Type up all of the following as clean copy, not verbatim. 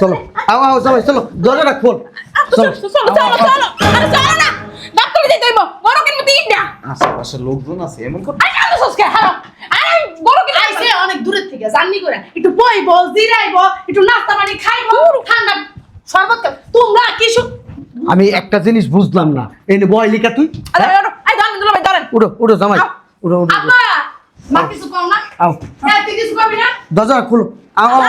চলো আও আও সবাই চলো দরজাটা খোল চলো চলো চলো চলো আরে চলো না ডাক্তার দিতে হইব বড় কিনবো তিনটা আশেপাশে লোকজন আছে এমন করে আরে আলো সসকে হারো আরে বড় কিনবো আইছে অনেক দূরের থেকে জাননি করে একটু বইবো জিরাইবো একটু নাস্তা পানি খাইবো ঠান্ডা শরবত তোমরা কিছু আমি একটা জিনিস বুঝলাম না এনে বয় লিখা তুই আরে আই ধরেন দুলা ভাই ধরেন উড়ো উড়ো জামাই উড়ো উড়ো আপা মা কিছু কও না আও হ্যাঁ তুই কিছু কবি না দরজা খুলো আও আও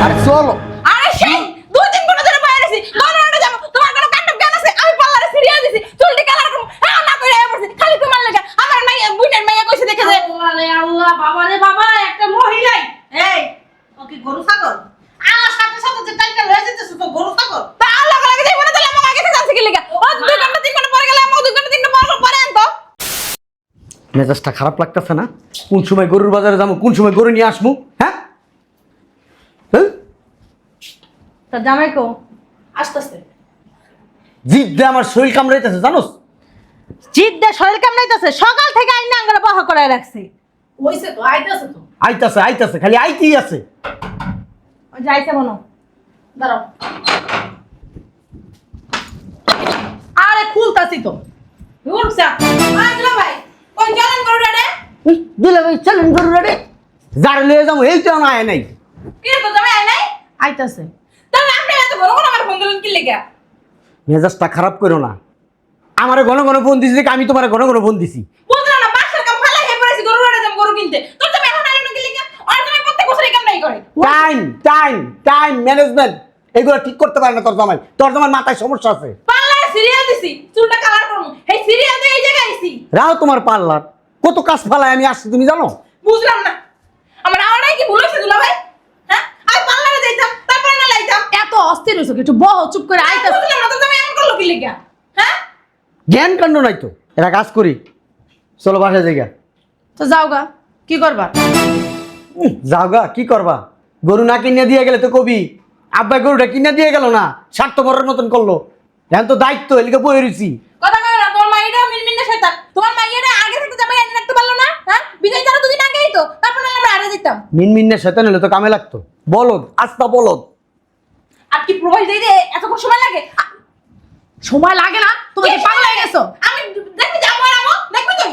আরে চলো আরে সেই দুই দিন কোনো ধরে বাইরে আছি গলাটা যাব তোমার কোনো কাণ্ড জ্ঞান আছে আমি পাল্লারে সিরিয়াল দিছি চুলটি কালার করব হ্যাঁ না কইরা পড়ছি খালি তোমার লাগা আমার মাইয়া বুইটার মাইয়া কইছে দেখে যে আরে আল্লাহ বাবা রে বাবা একটা মহিলাই এই ও কি গরু ছাগল আমার সাথে সাথে যে টাইকা লয়ে যেতেছ তো গরু ছাগল তা আল্লাহ লাগে যাইবো না তাহলে আমাকে আগে জানছে কি লাগা ও 2 ঘন্টা 3 ঘন্টা পরে গেলে আমি 2 ঘন্টা 3 ঘন্টা পরে আনতো মেজাজটা খারাপ লাগতেছে না কোন সময় গরুর বাজারে যাবো কোন সময় গরু নিয়ে আসবো হ্যাঁ তা জামাই কো আসতেছে জিদ দিয়ে আমার শরীর কামড়াইতেছে জানোস জিদ দে শরীর কামড়াইতেছে সকাল থেকে আইনা আঙ্গারে বাহা করায় রাখছে হইছে তো আইতাছে তো আইতাছে আইতাছে খালি আইতেই আছে ওই যাইছে মনো দাঁড়াও আরে খুলতাছি তো উঠছা আয় দুলা ভাই কোন জানেন গরুটা রে দিলে ভাই চলেন গরু রে যার লয়ে যাবো এইটাও না আয় নাই কি তো তুমি আই নাই আইতাছে তাহলে আপনি এত বড় করে আমার ফোন দিলেন কি লাগা মেজাজটা খারাপ করো না আমারে ঘন ঘন ফোন দিছি দেখে আমি তোমার ঘন ঘন ফোন দিছি বুঝলাম না বাসার কাম ফালাই হে পড়েছি গরু রাড়া যাম গরু কিনতে তোর তো এখন আইলো কি লাগা আর তুমি প্রত্যেক বছর এই কাম নাই করে টাইম টাইম টাইম ম্যানেজমেন্ট এগুলো ঠিক করতে পারে না তোর জামাই মাথায় সমস্যা আছে পাল্লায় সিরিয়াল দিছি চুলটা কালার করমু এই সিরিয়াল দিয়ে এই জায়গায় আইছি রাও তোমার পার্লার কত কাজ ফালায় আমি আসছি তুমি জানো বুঝলাম না আমার আওয়াটাই কি ভুল হইছে দুলা ভাই হ্যাঁ আমি পাল্লারে যাইতাম তারপর না লাইতাম এত অস্থির হইছো একটু বহ চুপ করে আইতাছে বুঝলাম না তো তুমি এমন করলো কি লাগা হ্যাঁ জ্ঞান কাণ্ড নাই তো এটা কাজ করি চলো বাসায় জায়গা তো যাওগা কি করবা যাওগা কি করবা গরু না কিনে দিয়ে গেলে তো কবি আব্বা গরুটা কিনে দিয়ে গেল না স্বার্থপরের মতন করলো এখন তো দায়িত্ব এলিকে বই রয়েছি কথা কই না তোমার মাইটা মিনমিনে শয়তান তোমার মাইয়াটা আগে থেকে যাবে এনে রাখতে পারলো না হ্যাঁ বিজয় যারা দুদিন আগেই তো তারপর না আমরা আরে যেতাম মিনমিনে শয়তান হলে তো কামে লাগতো বলদ আস্তা বলদ আর কি প্রবাস দেই দে এতক্ষণ সময় লাগে সময় লাগে না তুমি কি পাগল হয়ে গেছো আমি দেখবি যাবো আর আমো দেখবি তুই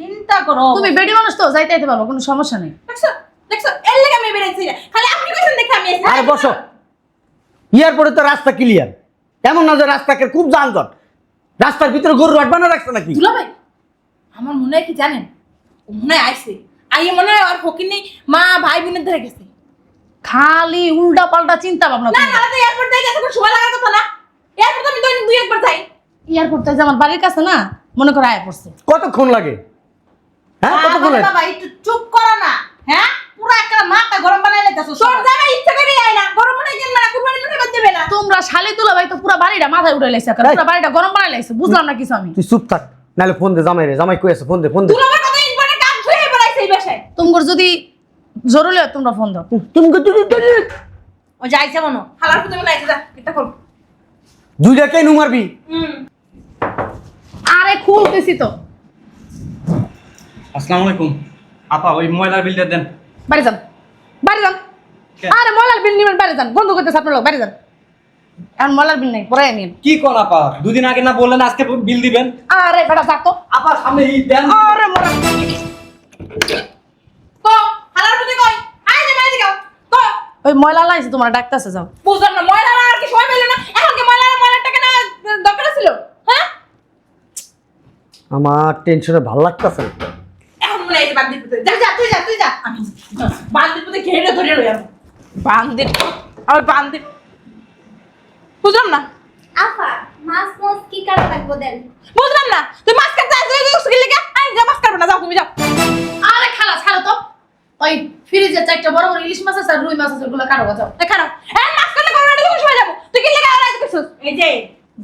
চিন্তা করো তুমি বেডি মানুষ তো যাইতে যেতে পারবো কোনো সমস্যা নেই দেখছো দেখছো এর লাগা আমি বেরাইছি না খালি আপনি কইছেন দেখে আমি এসে আরে বসো এয়ারপোর্টে তো রাস্তা ক্লিয়ার এমন না যে রাস্তাকে খুব যানজট রাস্তার ভিতরে গরু রাখবা না রাখছে নাকি দুলা ভাই আমার মনে হয় কি জানেন ও মনে হয় আইছে আইয়ে মনে হয় আর ফকির নেই মা ভাই বোনের ধরে গেছে খালি উল্টা পাল্টা চিন্তা ভাবনা না না তো এয়ারপোর্ট থেকে এতক্ষণ সময় লাগার কথা না এয়ারপোর্ট আমি দৈনিক 2-1 বার যাই এয়ারপোর্ট থেকে আমার বাড়ির কাছে না মনে করে আয়া পড়ছে কতক্ষণ লাগে হ্যাঁ কতক্ষণ লাগে বাবা একটু চুপ করো না হ্যাঁ পুরো একটা মাথা গরম বানাই লাইতাছো তোর জামাই ইচ্ছা করে আয় না গরম মনে হয় না কুরবানি টুনি করতে দেবে না তোমরা শালি তুলা ভাই তো পুরো বাড়িটা মাথায় উঠে লাইছে পুরো বাড়িটা গরম বানাই লাইছে বুঝলাম না কিছু আমি তুই চুপ থাক নাহলে ফোন দে জামাই রে জামাই কই আছে ফোন দে দুলা ভাই কত ইম্পর্টেন্ট কাম ছুঁয়ে বেড়াইছে এই বাসায় তোমার যদি জরুরি হয় তোমরা ফোন দাও তুমি ও যাইছে মনো হালার পুতে মনে আইছে যা এটা কর দুইটা কেন মারবি আরে খুলতেছি তো আসসালামু আলাইকুম আপা ওই ময়লার বিলটা দেন বাড়ি যান বাড়ি যান আরে মলার বিল নিবেন বাড়ি যান বন্ধ করতেছে আপনার লোক বাড়ি যান এখন মলার বিল নেই পরে নিন কি কোন আপা দুদিন আগে না বললেন আজকে বিল দিবেন আরে বেটা থাক তো আপা সামনে এই দেন আরে মলার কো হালার পুতে কই আয় যে মাইদি গাও কো ওই ময়লা লাইছে তোমার ডাকতেছে যাও বুঝলাম না ময়লা আর কি সময় পেল না এখন কি ময়লার টাকা না দরকার ছিল হ্যাঁ আমার টেনশনে ভালো লাগতেছে না এখন মনে হয় বান্দির পুতে যা যা তুই যা আমি বান্দির পুতে ঘেরে ধরে রই আমি বান্দির আর বান্দির বুঝলাম না আফা মাছ মাছ কি কাটা লাগবো দেন বুঝলাম না তুই মাছ কাটতে আসলে তুই উসকে লাগা আই যা মাছ কাটবে না যাও তুমি যাও আরে খালা ছাড়ো তো ওই ফ্রিজে চারটা বড় বড় ইলিশ মাছ আছে আর রুই মাছ আছে ওগুলো কাটো যাও দেখাও এই মাছ কাটতে করবে না তুমি সময় যাবো তুই কি লাগা আর আইতে কইছস এই যে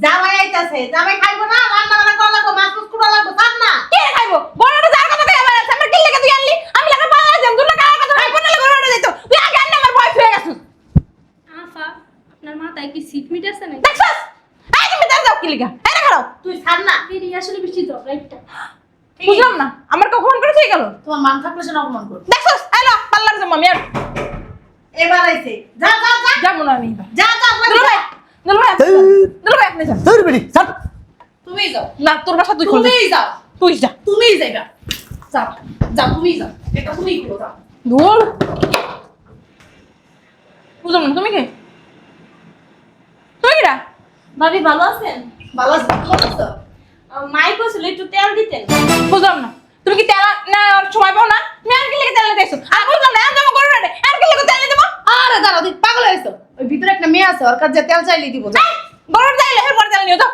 জামাই আইতাছে জামাই খাইবো না রান্না বান্না করা লাগবো মাছ মাছ কুড়া লাগবো থাক না কে খাইবো বড়টা যার কথা কই আমার আছে আমার কি লাগা তুই আনলি আমি লাগা পালা যাম তুই লাগা কথা খাইবো না লাগা বড়টা যাইতো তুই আগে আনলে আমার বয় ফিরে গেছস আফা আপনার মাথায় কি সিট মিট আছে নাকি দেখছস এই তুমি দাঁড়াও কি লাগা এই দেখাও তুই ছাড় না এটি আসলে বেশি তো রাইটটা বুঝলাম না আমার কখন করে থেকে গেল তোমার মান থাকলে সে অপমান করো দেখছস এলো পাল্লার যাম আমি আর এবার আইছে যা যা যা যাবো না আমি এবার। যা যা দুলা ভাই দুলা ভাই আপনি যান। তোর বেটি ছাড়। তুমি যাও না তোর বাসা তুই খুলবি, তুমি যাও তুই যা। তুমি যাইবা যাও যাও তুমি যাও এটা তুমি করো যাও ধুর বুঝলাম না তুমি কে? তুমি কিরা? ভাবি ভালো আছেন? ভালো আছে ভালো আছো মাই কইছিল একটু তেল দিতেন। বুঝলাম না তুমি কি তেল না সময় পাও না? তুমি আর কি লেগে তেল নিতে আইছো? আর বুঝলাম না আমি করো না আর কি লেগে তেল নিতে দেবো? আরে দাঁড়াও তুই পাগল হয়েছো ওই ভিতরে একটা মেয়ে আছে ওর কাছে তেল চাইলে দিব যা বড় তেল হের পর তেল নিও তো।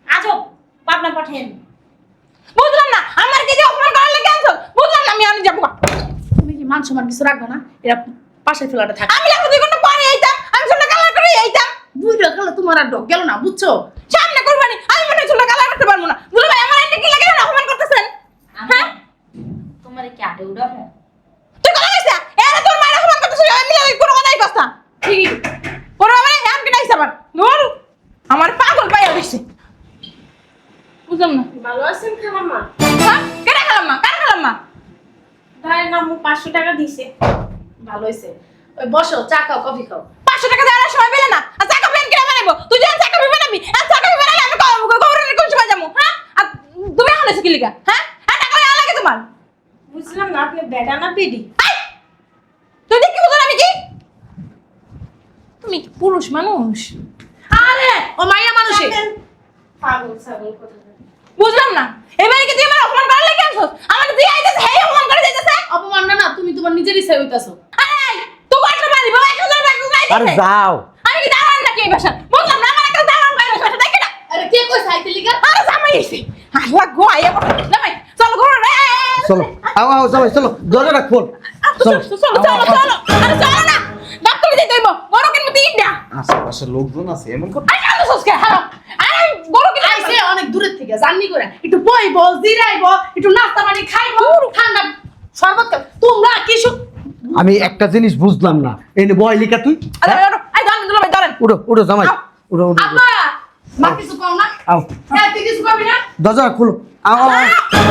আজব পাবনা পাঠেন। বুঝলাম না আমার কি যে অপমান করার লেগে আনছো? বুঝলাম না আমি যাবো। তুমি কি মান সম্মান কিছু রাখবে না এরা পাশে ফেলাটা থাকে আমি লাগো 2 ঘন্টা পরে আইতাম, আমি চুলটা কালার করে আইতাম। বুঝলো গেলে তোমার আর ডক গেল না বুঝছো সামনে কুরবানি আমি মনে হয় চুলটা কালার করতে পারবো না। দুলা ভাই আমার এটা কি লাগে না অপমান করতেছেন? হ্যাঁ তোমার কি আটে উড়ামো? তুই কথা কইছ এরা তোর মায়ের অপমান করতেছিস আমি কোনো কথাই কইছ না। ঠিক পরে আমার হ্যাঁ কি নাইছ আবার দূর আমার পাগল পাইয়া দিছে। বুঝলাম না ভালো আছেন খালাম্মা? হ্যাঁ কেডা খেলাম মা কার খেলাম মা? ভাই নামু 500 টাকা দিছে। ভালো হয়েছে ওই বসো চা খাও কফি খাও 500 টাকা দেওয়ার সময় পেলে না আর চা কফি কিনে বানাবো তুই যখন চা কফি বানাবি আর চা কফি বানালে আমি গবরের কোন সময় যাবো? হ্যাঁ আর তুমি এখন এসে কি লিগা? হ্যাঁ আর টাকা লাগে তোমার? বুঝলাম না আপনি বেটা না পিডি? এই! তুই দেখি বুঝল আমি কি? তুমি কি পুরুষ মানুষ? আরে ও মাইয়া মানুষে পাগল ছাগল কথা। বুঝলাম না এবারে কি তুই আমার অপমান করার লাগে আনছস? আমার তুই আইতেছ হেই অপমান করে যাইতেছে। অপমান না তুমি তোমার নিজের ইচ্ছায় হইতাছো এই তুই বাড়তে পারি বাবা 1000 টাকা আরে চাইতেছে। যাও। আমি কি দাঁড়ান নাকি এই বাসা? বুঝলাম না আমার একটা দাঁড়ান বাইরে বাসা দেখে না। আরে কে কই সাইতে লিগা আরে জামাই এসে আল্লাহ গো আইয়া বড় জামাই চল ঘর রে চলো আও আও সবাই চলো দরজাটা খোল। চলো চলো চলো চলো আরে চলো না ডাক্তার দিতে হইব বড় কিনবো 3টা আশেপাশে লোকজন আছে এমন কথা আরে আলো সসকে হারো আরে বড় কিনবো আইছে অনেক দূরের থেকে জার্নি করে একটু বইব জিরাইব একটু নাস্তা পানি খাইব ঠান্ডা শরবত খাও তোমরা কি আমি একটা জিনিস বুঝলাম না এই নে বয় লিখা তুই আরে হ্যাঁ? আই ধরেন দুলা ভাই ধরেন উঠো উঠো জামাই উঠো উঠো উঠো। আব্বা মা কিছু কও না আও হ্যাঁ তুই কিছু কবি না দরজাটা খুলো আও আও, আও।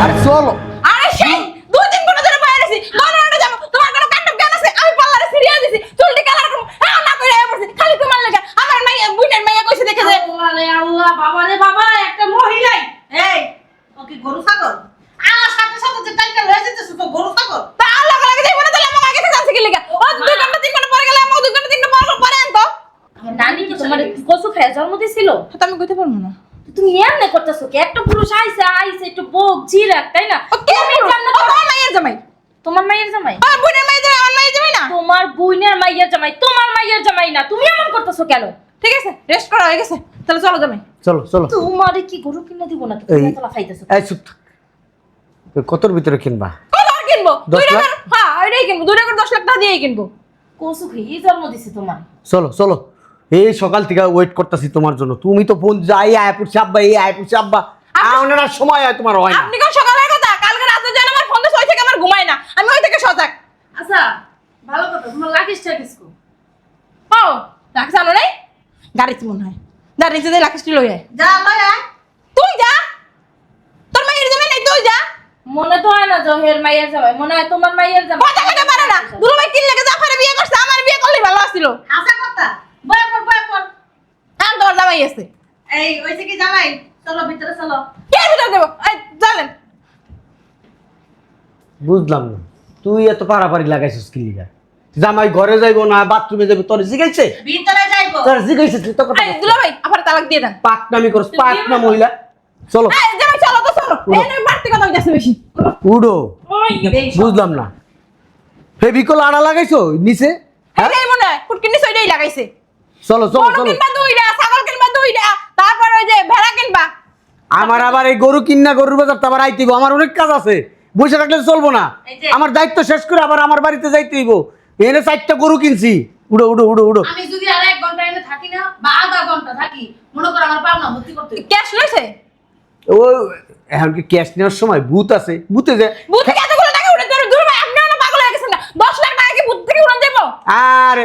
আরে চলো আরে সেই 2-3 ঘন্টা ধরে বাইরে আছি গলাটা যাবো তোমার কোনো কান্ডব জ্ঞান আছে আমি পাল্লারে সিরিয়া দিছি চুলটি কালার করব হ্যাঁ না কইরা আইয়া পড়ছি খালি তোমার লাগা আমার মাইয়া বুইনের মাইয়া কইছে দেখে যে আল্লাহ রে আল্লাহ বাবা রে বাবা একটা মহিলাই এই ও কি গরু ছাগল আমার সাথে সাথে যে টাইটা লয়ে যেতেছ তো গরু ছাগল তা আল্লাহ লাগে যাইবো না তাহলে আমার আগে থেকে জানছে কি লাগা ও 2 ঘন্টা 3 ঘন্টা পরে গেলে আমি 2 ঘন্টা 3 ঘন্টা পরে আনতো আমার নানি কি তোমার কচু খায় জন্ম দিছিল? তো আমি কইতে পারবো না তুমি এমনে করতেছো কি? একটা পুরুষ আইছে একটু বোক জিরাক তাই না? ও কে জান্নাত তোমার মাইয়ের জামাই তোমার মাইয়ের জামাই? আমার বুইনের মাইয়ের জামাই আমার মাইয়ের জামাই না তোমার বুইনের মাইয়ের জামাই তোমার মাইয়ের জামাই না। তুমি এমন করতেছো কেন? ঠিক আছে রেস্ট করা হয়ে গেছে তাহলে চলো জামাই চলো চলো তোমারে কি গরু কিনে দিব না? এই তুমি তলা খাইতেছো। এই চুপ থাক। তুই কতর ভিতরে কিনবা কত আর কিনবো 10 2 লাখ? টাকা হ্যাঁ ওইটাই কিনবো 2 টাকা 10 লাখ টাকা দিয়েই কিনবো কচু খেয়ে জন্ম দিছে তোমার। চলো চলো এই সকাল থেকে ওয়েট করতেছি তোমার জন্য তুমি তো ফোন যাই আয়পুর আব্বা এই আয়পুর আব্বা আউনার সময় হয় তোমার হয় না আপনি কোন সকালের কথা কালকে রাতে যেন আমার ফোন দিয়ে থেকে আমার ঘুমায় না আমি ওই থেকে সজাগ আচ্ছা ভালো কথা তোমার লাগিস টাকিস কো ও রাখছ আনো নাই গাড়িতে মনে হয় গাড়ি নিচে দিয়ে লাকিসটি লই আয় যা লয় আয় তুই যা তোর মাইয়ের জামাই নাই তুই যা মনে তো হয় না জহের মাইয়ের জামাই, মনে হয় তোমার মাইয়ের জামাই। কথা কইতে পারে না দুলো ভাই কিন লাগে জাফারে বিয়ে করছে আমার বিয়ে করলে ভালো আছিল আশা কথা বয় পর আর তোর জামাই আছে এই ওইছে কি জামাই চলো ভিতরে চলো কে ভিতর দেব এই চলেন বুঝলাম না তুই এত পারাপারি লাগাইছিস কি লিগা জামাই ঘরে যাইবো না বাথরুমে যাবে তোর জিগাইছে ভিতরে যাইবো তোর জিগাইছে তুই তো কথা এই দুলো ভাই আবার তালাক দিয়ে দেন পাকনামি করছ পাকনা মহিলা চলো এই জামাই চলো তো চলো এনে বাড়তি কথা কইতাছে বেশি উড়ো ওই বুঝলাম না ফেভিকল আড়া লাগাইছো নিচে হ্যাঁ এই মনে হয় ফুটকিনি সইডাই লাগাইছে চলো চলো গরু চলো কিনবা 2টা ছাগল কিনবা 2টা তারপর ওই যে ভেড়া কিনবা আমার আবার এই গরু কিন্না গরুর বাজার তো আবার আইতেইব আমার অনেক কাজ আছে বসে থাকলে তো চলবো না এই যে- আমার দায়িত্ব শেষ করে আবার আমার বাড়িতে যাইতে হইব এনে 4টা গরু কিনছি উড়ো উড়ো উড়ো উড়ো আমি যদি আর 1 ঘন্টা এনে থাকি না বা আধা ঘন্টা থাকি মনে করো আমার পাওনা ভর্তি করতে হইব। ক্যাশ লইছে ও এখন কি ক্যাশ নেওয়ার সময় ভূত আছে ভূতে যে বুথ থেকে এতগুলো টাকা উঠে ধরে দূর ভাই আপনি না পাগল হয়ে গেছেন না 10 লাখ টাকা কি বুথ থেকে উড়ান দেবো আর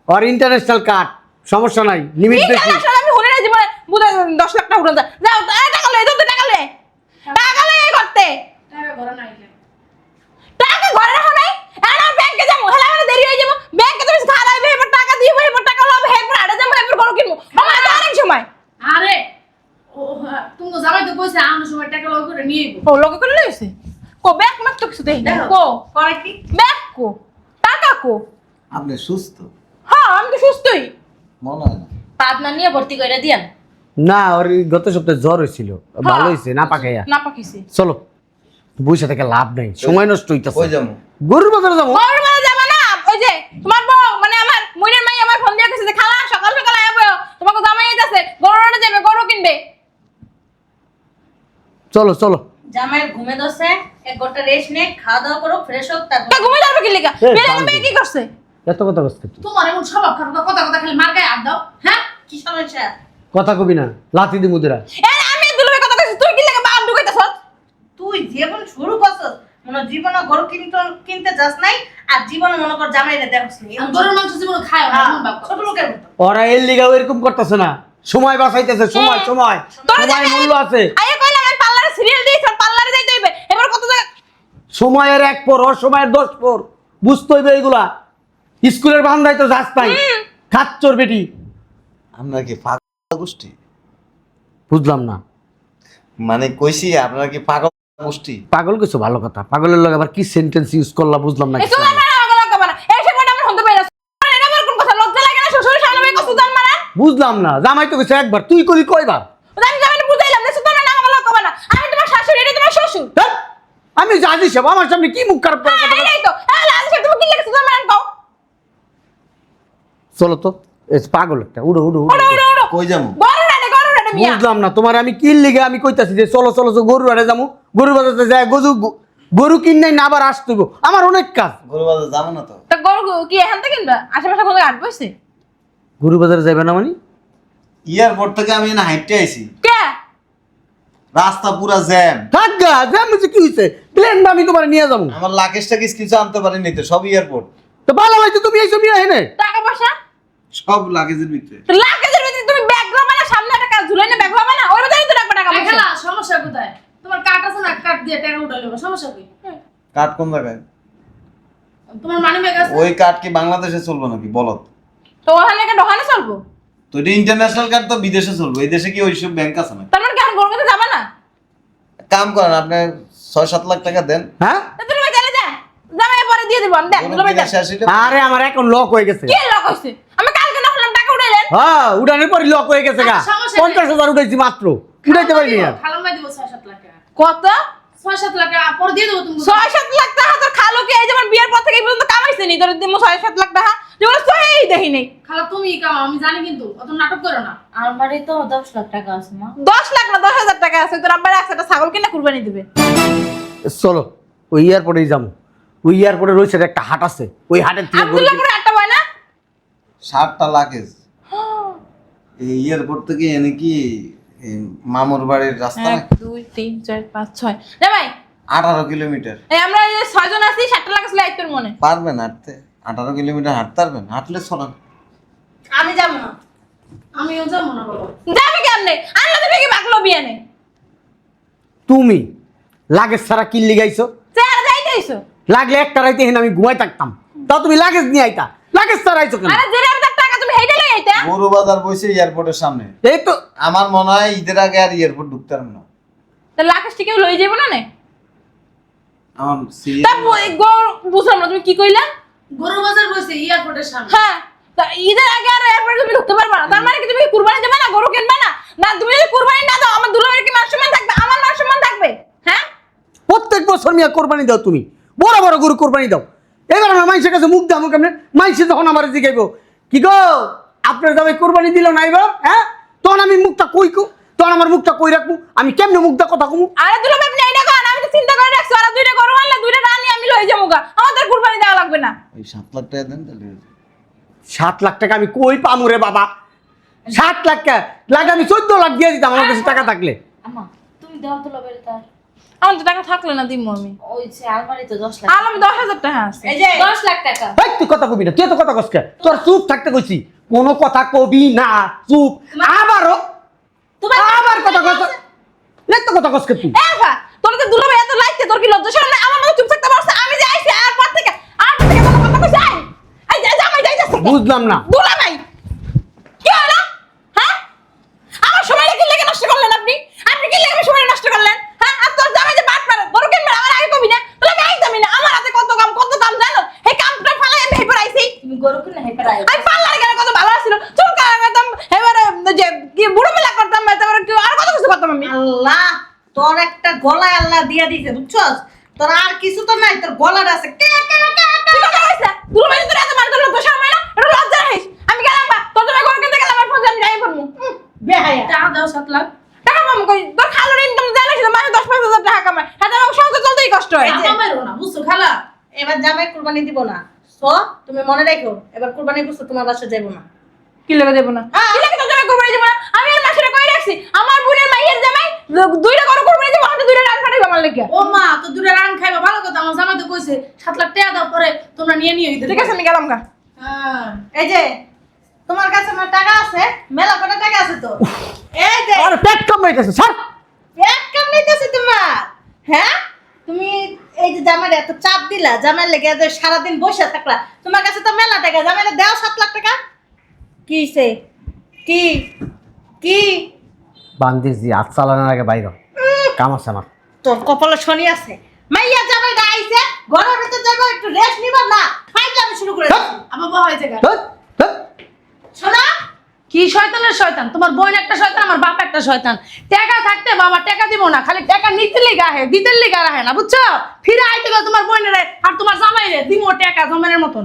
আর ইন্টারন্যাশনাল কার্ড সমস্যা নাই লিমিট ঠিক বেশি আছে আমি হলে না জীবনে বুথ 10 লাখ টাকা উড়ান যায় যাও টাকা লই দাও টাকা লই এই করতে টাকা ঘরে নাই টাকা ঘরে রাখো নাই আর ব্যাংকে যাবো হেলা আমার দেরি হয়ে যাবো ব্যাংকে তুমি খাড়া হইবে এবার টাকা দিব এবার টাকা লবে এরপর আড়ে যাবো এরপর গরু কিনবো আমার তো অনেক সময় আরে ও তুমি জামাই তো কইছে আমার সময় টাকা লগ করে নিয়ে আইবো ও লোকে করে লইছে কো ব্যাগ মাক তো কিছু দেই না দেখো, কো করে কি ব্যাগ কো টাকা কো আপনি সুস্থ হ্যাঁ আমি তো সুস্থই মনে হয় না। পাবনা নিয়ে ভর্তি করে দিয়ান। না ওর গত সপ্তাহে জ্বর হয়েছিল ভালো হয়েছে না পাকাইয়া না পাকিছি চলো বসে থেকে লাভ নাই সময় নষ্ট হইতেছে কই যাবো? গরুর বাজারে যাবো গরু বাজার যাবা না ওই যে তোমার বউ মানে আমার মইনের মাই আমার ফোন দিয়ে কইছে যে খালা সকাল সকাল আইবো তোমাকে জামাই আইতাছে গরু আনতে যাবে গরু কিনবে চলো চলো জামাইয়ের ঘুমে দছে এক ঘন্টা রেস্ট নে খাওয়া দাওয়া করো ফ্রেশ হোক তারপর তা ঘুমে যাবে কি লিগা এই, বেলা শান্তি। মেয়ে কি করছে এত কথা কষ্ট তোমার এমন স্বভাব খারাপ কথা কথা খালি মার গায়ে হাত দাও হ্যাঁ কি সমস্যা কথা কবি না লাথি দি মুদিরা এ আমি দুলবে কথা কইছি তুই কি লাগা বাপ ঢুকাইতাছস তুই জীবন শুরু করছস মনে জীবনে গরু কিনতে যাস নাই আর জীবনে মনে কর জামাইরে দেখছস নি গরুর মাংস জীবনে খায় না ছোট লোকের মতো ওরা এর লিগাও এরকম করতেছে না সময় বাঁচাইতেছে সময় সময় তোরা সময় জামাই- মূল্য আছে আইয়া কইলাম আমি পার্লারে সিরিয়াল দিয়েছি পার্লারে যাইতে হইবে এবার কত জায়গা সময়ের 1 পর অসময়ের 10 পর বুঝতে হইবে এগুলা স্কুলের বান্ধাই তো যাস নাই খাচ্চর বেটি আপনারা কি পাগল গোষ্ঠী? বুঝলাম না মানে কইছি আপনারা কি পাগল গোষ্ঠী? পাগল কিছু ভালো কথা পাগলের লগে আবার কি সেন্টেন্স ইউজ করলা বুঝলাম না এই কিছু। তোমার মারা আগলা কবানা এই সময়টা আমার হতে পারে না এটা আমার কোন কথা লজ্জা লাগে না শ্বশুরের সামনে আমি কষ্ট জান মারা বুঝলাম না জামাই তো কিছু একবার তুই করি কয়বার আমি জামাইকে বুঝাইলাম যে তোমার নাম আগলা কবানা আমি তোমার শাশুড়ি এটা তোমার শ্বশুর ধ্যাৎ, আমি জানি সব আমার সামনে কি মুখ খারাপ করে কথা বলে? এই তো লাল সে তুমি কি লাগছে তোমার নাম কও চলো তো এস পাগল একটা উড়ো উড়ো উড়ো ওড়ো ওড়ো ওড়ো কই যাবো? গরু রাডে মিয়া বুঝলাম না তোমার আমি কি লিগে আমি কইতাছি যে চলো চলো চলো গরু আড়ে যাবো গরু বাজাতে যায় গরু কিনাই না আবার আসতে হইবো। আমার অনেক কাজ গরু বাজার যাবো না তো? তা গরু কি এখান থেকে কিনবা আশেপাশে কোথাও আট বসছে গরু বাজারে যাবে না মানে এয়ারপোর্ট থেকে আমি না হাঁটতে আইছি, কে রাস্তা পুরা জ্যাম। থাক গা জ্যাম হচ্ছে কি হইছে প্লেন আমি তোমার নিয়ে যাবো আমার লাগেজ টাগেজ কিছু আনতে পারিনি তো, সব এয়ারপোর্ট, তো ভালো হইতো তুমি এইসব নিয়ে এনে টাকা পয়সা সব লাগেজের ভিতরে। তো লাগেজের ভিতরে তুমি ব্যাগ লাবা না সামনে একটা কাজ ঝুলাই না ব্যাগ লাবা না ওর ভিতরে তো রাখবা টাকা পয়সা খেলা সমস্যা কোথায় তোমার কাট আছে না কাট দিয়ে টাকা উঠাই নেবো সমস্যা কি কাঠ কোন জায়গায়? তোমার মানি ব্যাগ আছে ওই কাঠ কি বাংলাদেশে চলবে নাকি বলো? তো ওখানে একটা দোকানে চলবো তো এটা ইন্টারন্যাশনাল কার্ড তো বিদেশে চলবে, এই দেশে কি ওইসব ব্যাংক আছে নাকি? তার মানে কি এখন গরু কিনতে যাবা না কাম করেন আপনি 6-7 লাখ টাকা দেন, হ্যাঁ তা তুমি চলে যা জামাই পরে দিয়ে দিব আমি দেখ গরু তুমি কিনে শেষ হইলে আরে আমার এখন লক হয়ে গেছে কি লোক হইছে আমি কালকে না হলাম টাকা উঠাইলেন হ্যাঁ উড়ানের পর লক হয়ে গেছে গা আচ্ছা, সমস্যা নেই। 50,000 উঠাইছি মাত্র উঠাইতে পারিনি আর খালাম ভাই দিব 6-7 লাখ টাকা কত 6-7 লাখ টাকা পরে দিয়ে দেবো তুমি 6-7 লাখ টাকা তোর খালো কি এই যেমন বিয়ের পর থেকে এই পর্যন্ত কামাইছে নি তোর দিমু 6-7 লাখ টাকা যেগুলো সহি দেখি নাই খালা তুমি কামাও আমি জানি কিন্তু অত নাটক করো না আমারই তো 10 লাখ টাকা আছে মা। 10 লাখ না 10,000 টাকা আছে তোর আব্বার একটা ছাগল কিনা কুরবানি দিবে চলো ওই এয়ারপোর্টেই যাবো ওই এয়ারপোর্টে রয়েছে একটা হাট আছে ওই হাটের থেকে গরু আব্দুল্লাহপুরে আটটা হয় না 60টা লাগেজ এই এয়ারপোর্ট থেকে এনে কি এই মামুর বাড়ির রাস্তা 1 2 3 4 5 6 না ভাই 18 কিলোমিটার এই আমরা এই যে 6 জন আছি 60 লাখ আসলে আইতের মনে পারবেন হাঁটতে? 18 কিলোমিটার হাঁটতে পারবেন? হাঁটলে চলান। আমি যাবো না আমিও যাবো না বাবা যাবে কেমনে আল্লাহ তুমি কি বাকলো বিয়ে নেই তুমি লাগেজ ছাড়া কি লিগাইছো চেয়ার যাইতে হইছো লাগলে একটা রাইতে হেন আমি ঘুমাই থাকতাম তাও তুমি লাগেজ নিয়ে আইতা লাগেজ ছাড়া আইছো কেন আরে জেরে আমাদের টাকা তুমি হেইটা লই আইতা গরু বাজার বসে এয়ারপোর্টের সামনে, এই তো আমার মনে হয় ঈদের আগে আর এয়ারপোর্ট ঢুকতে পারবো না। তা লাকেশ থেকে লই যাইবো না নে আমার তা সিরিয়াস বুঝলাম না তুমি কি কইলা গরু বাজার বসে এয়ারপোর্টের সামনে হ্যাঁ তা ঈদের আগে আর এরপরে তুমি ঢুকতে পারবা না তার মানে কি তুমি কুরবানি দেবে না গরু কিনবে না না তুমি যদি কুরবানি না দাও আমার দুলাভাইয়ের কি মান সম্মান থাকবে আমার মান সম্মান থাকবে হ্যাঁ প্রত্যেক বছর মিয়া কোরবানি দাও তুমি বড় বড় গরু কোরবানি দাও এবার আমার মাইসের কাছে মুখ দাও কেমনে মাইসে তখন আমার জিগাইবো কি গো আপনার দামে কোরবানি দিল নাই বা হ্যাঁ তখন আমি মুখটা কই তখন আমার মুখটা কই রাখবো আমি কেমনে মুখটা কথা কমু আরে দুলাভাই আপনি এইটা করেন আমি তো চিন্তা করে রাখছি আর দুইটা গরু আনলে দুইটা রানি আমি লই যাবো গা আমাদের কুরবানি দেওয়া লাগবে না ওই 7 লাখ টাকা দেন তাহলে 7 লাখ টাকা আমি কই পামু রে বাবা 7 লাখ টাকা লাগে আমি 14 লাখ দিয়ে দিতাম আমার কাছে টাকা থাকলে আম্মা তুমি দাও তো লবের তার আমার তো টাকা থাকলে না দিমু আমি ওই যে আলমারি তো 10 লাখ আর আমি 10,000 টাকা আছে এই যে 10 লাখ টাকা এই তুই কথা কবি না তুই তো কথা কস কে তোর চুপ থাকতে কইছি কোনো কথা কবি না চুপ আবারও তোমার আবার কথা কস লেখ তো কথা কস কে তুই এ ভা তোর তো দুলাভাই এত লাইতে তোর কি লজ্জা শরম নাই আমার মতো চুপ থাকতে পারছ আমি যে আইছি আর পর থেকে তোর করতেছে কে? বুঝলাম না। দুলা ভাই কি হলো হ্যাঁ আমার সময়টা কি লেগে নষ্ট করলেন আপনি আপনি কি লেগে সময় নষ্ট করলেন হ্যাঁ আর তোর জামাই যে বাট মারে বড় কেন আমার আগে কবি না তোরা গাই দামি না আমার হাতে কত কাম জানো এই কামটা ফালাই আমি হেপর আইছি তুমি গরু কিনা হেপে রাই আমি পাল্লার গেলে কত ভালো ছিল চুল কাটাতাম এবারে যে কি বুড়ো মেলা করতাম তারপরে কি আর কত কিছু করতাম আমি আল্লাহ তোর একটা গলায় আল্লাহ দিয়া দিছে বুঝছস তোর আর কিছু তো নাই তোর গলাটা আছে কে কে কে কে তুই কথা কইছ না দুলা ভাই তোর এত মার তোর দোষ হয় না এটা লজ্জা হইস আমি গেলাম বা তোর জামাই ঘর কিনতে গেলাম আর ফোন আমি যাই পড়মু বেহায়া টাকা দাও 7 লাখ টাকা পাবো কই তোর খালোর ইনকাম জানাইছ মাসে 10-15 হাজার টাকা কামায় হ্যাঁ আমার সংসার চলতেই কষ্ট হয় টাকা মারো না বুঝছো খালা এবার জামাই কুরবানি দিব না সো তুমি মনে রাখো এবার কুরবানি করছো তোমার বাসা যাইব না কি লাগে দেব না হ্যাঁ। কি লাগে তোর জামাই কুরবানি দিব না আমি আর মাসের কই রাখছি আমার বোনের মাইয়ের জামাই দুইটা করে কুরবানি দিব হাতে দুইটা রান ফাটাইব আমার লাগি ও মা তো দূরে রান খাইবা ভালো কথা আমার জামাই তো কইছে 7 লাখ টাকা দাও পরে তোমরা নিয়ে নিও ঈদের ঠিক আছে আমি গেলাম গা হ্যাঁ এই যে তোমার কাছে আমার টাকা আছে মেলা কত টাকা আছে তো এই যে আর পেট কামাইতেছে স্যার। পেট কামড়াইতেছে তোমার হ্যাঁ তুমি এই যে জামাইরে এত চাপ দিলা জামাইর লেগে যে সারাদিন বসে থাকলা তোমার কাছে তো মেলা টাকা জামাইরে দাও 7 লাখ টাকা কি সে কি কি বান্দিজি হাত চালানোর আগে বাইর হ। কাম আছে আমার। তোর কপালে শনি আছে মাইয়া জামাইটা আইছে ঘরের ভিতর যাবো একটু রেস্ট নিবা না খাই যাবে শুরু করে দিছে। আমার বউ হয়েছে গা ধ্যাৎ, ধ্যাৎ। শোনা কি শয়তানের শয়তান তোমার বোন একটা শয়তান আমার বাপ একটা শয়তান টাকা থাকতে বাবা টাকা দিব না খালি টাকা নিতে লিগা আহে দিতে লিগা রাহে না বুঝছো ফিরে আইতে গেলে তোমার বোনের আর তোমার জামাই রে দিমো টাকা জমানের মতন